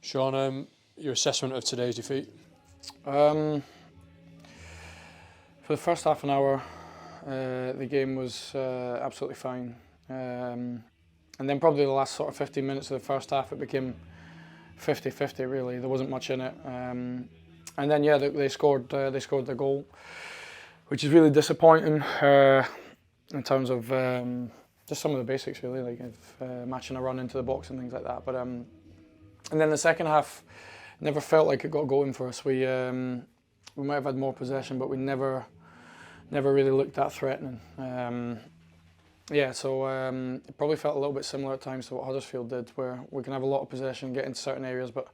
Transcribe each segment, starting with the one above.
Shaun, your assessment of today's defeat? For the first half an hour, the game was absolutely fine. And then probably the last sort of 15 minutes of the first half, it became 50-50 really. There wasn't much in it. And then yeah, they scored the goal, which is really disappointing in terms of just some of the basics really, like matching a run into the box and things like that. But and then the second half never felt like it got going for us. We might have had more possession, but we never really looked that threatening. Yeah, so it probably felt a little bit similar at times to what Huddersfield did, where we can have a lot of possession, get into certain areas, but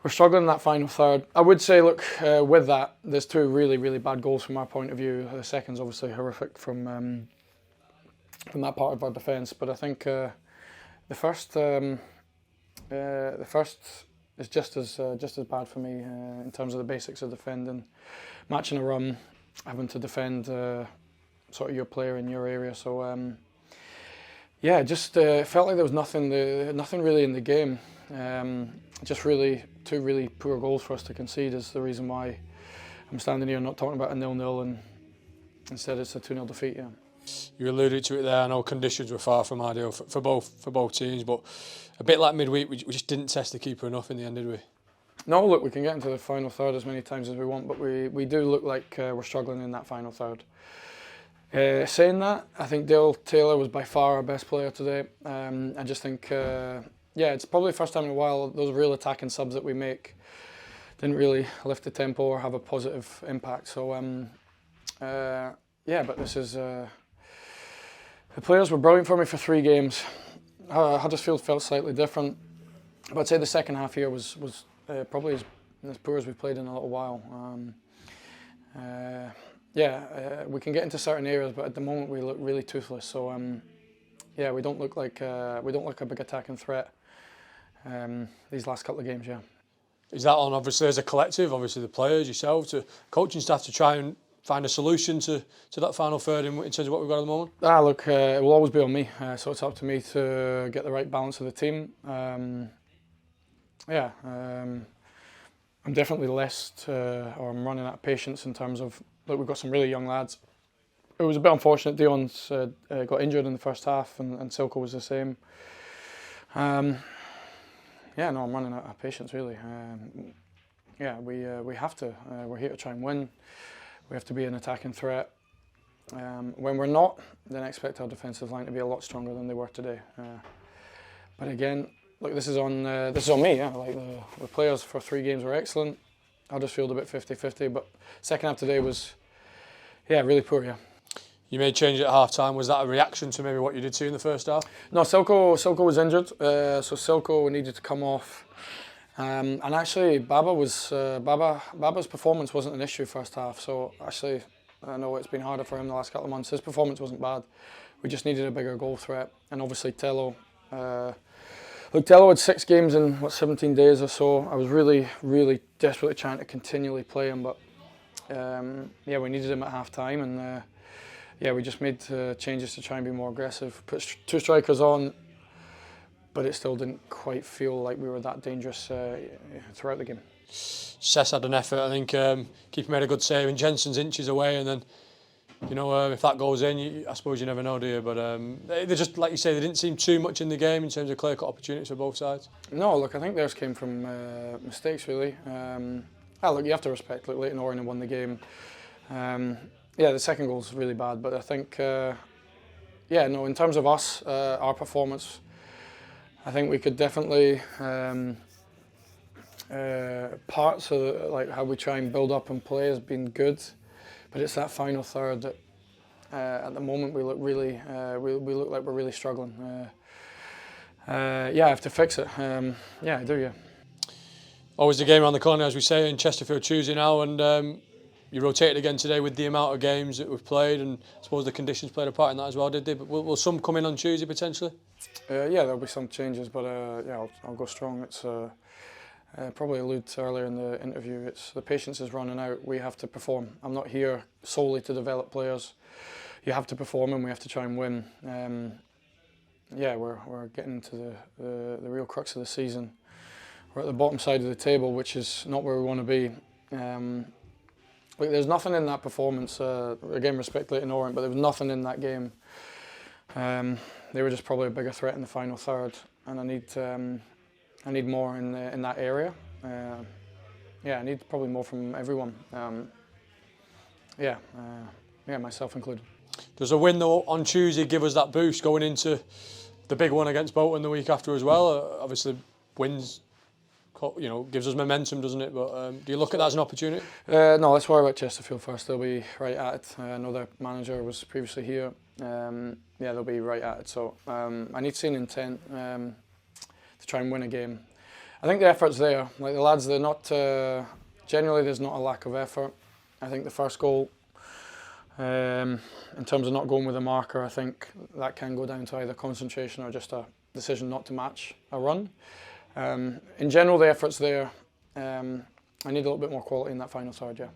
we're struggling in that final third. I would say, look, with that, there's two really bad goals from our point of view. The second's obviously horrific from that part of our defence, but I think the first is just as bad for me in terms of the basics of defending, matching a run, having to defend sort of your player in your area. So yeah, just felt like there was nothing really in the game. Just two really poor goals for us to concede is the reason why I'm standing here not talking about a 0-0 and instead it's a 2-0 defeat. Yeah. You alluded to it there. I know conditions were far from ideal for both teams, but a bit like midweek, we just didn't test the keeper enough in the end, did we? No, look, we can get into the final third as many times as we want, but we do look like we're struggling in that final third. Saying that, I think Dale Taylor was by far our best player today. I just think, yeah, it's probably the first time in a while those real attacking subs that we make didn't really lift the tempo or have a positive impact. So, yeah, but this is... the players were brilliant for me for 3 games. Huddersfield felt slightly different, but I'd say the second half here was probably as poor as we've played in a little while. Yeah, we can get into certain areas, but at the moment we look really toothless. So yeah, we don't look like a big attacking threat these last couple of games. Yeah. Is that on obviously as a collective, obviously the players, yourself, to coaching staff to try and find a solution to that final third in terms of what we've got at the moment? Look, it will always be on me, so it's up to me to get the right balance of the team. Yeah, I'm definitely or I'm running out of patience in terms of, look, we've got some really young lads. It was a bit unfortunate Dion's got injured in the first half and Silko was the same. Yeah, no, I'm running out of patience really. Yeah, we have to. We're here to try and win. We have to be an attacking threat. When we're not, then I expect our defensive line to be a lot stronger than they were today. But again, look, this is on me. Yeah, like the players for 3 games were excellent. Huddersfield a bit 50-50, but second half today was, yeah, really poor. Yeah. You made change at half time. Was that a reaction to maybe what you did see in the first half? No, Silko was injured, so Silko needed to come off. And actually, Baba's performance wasn't an issue first half. So actually, I know it's been harder for him the last couple of months. His performance wasn't bad. We just needed a bigger goal threat. And obviously, Tello. Look, Tello had 6 games in 17 days or so. I was really desperately trying to continually play him, but yeah, we needed him at half time, and yeah, we just made changes to try and be more aggressive. Put 2 strikers on. But it still didn't quite feel like we were that dangerous throughout the game. Cess had an effort, I think. Keeper made a good save, and Jensen's inches away, and then, you know, if that goes in, I suppose you never know, do you? But they just, like you say, they didn't seem too much in the game in terms of clear-cut opportunities for both sides. No, look, I think theirs came from mistakes, really. Look, you have to respect. Look, Leyton Orient won the game. Yeah, the second goal's really bad, but I think, yeah, no, in terms of us, our performance, I think we could definitely parts of like how we try and build up and play has been good, but it's that final third that at the moment we look really we look like we're really struggling. Yeah, I have to fix it. Yeah, I do. Yeah. Always the game around the corner, as we say, in Chesterfield Tuesday now, and you rotated again today with the amount of games that we've played, and I suppose the conditions played a part in that as well, did they? But will some come in on Tuesday potentially? Yeah, there'll be some changes, but yeah, I'll go strong. It's probably alluded to earlier in the interview. It's the patience is running out. We have to perform. I'm not here solely to develop players. You have to perform, and we have to try and win. Yeah, we're getting into the real crux of the season. we're at the bottom side of the table, which is not where we want to be. Like, there's nothing in that performance. Again, respect Leyton Orient, but there was nothing in that game. They were just probably a bigger threat in the final third, and I need more in that area. Yeah, I need probably more from everyone. Yeah, myself included. Does a win though on Tuesday give us that boost going into the big one against Bolton the week after as well? Obviously, wins, gives us momentum, doesn't it? But do you look at that as an opportunity? No, let's worry about Chesterfield first. They'll be right at it. I know their manager was previously here. Yeah, they'll be right at it. So I need to see an intent to try and win a game. I think the effort's there. Like, the lads, they're not. Generally, there's not a lack of effort. I think the first goal, in terms of not going with a marker, I think that can go down to either concentration or just a decision not to match a run. In general, the effort's there. I need a little bit more quality in that final third, yeah.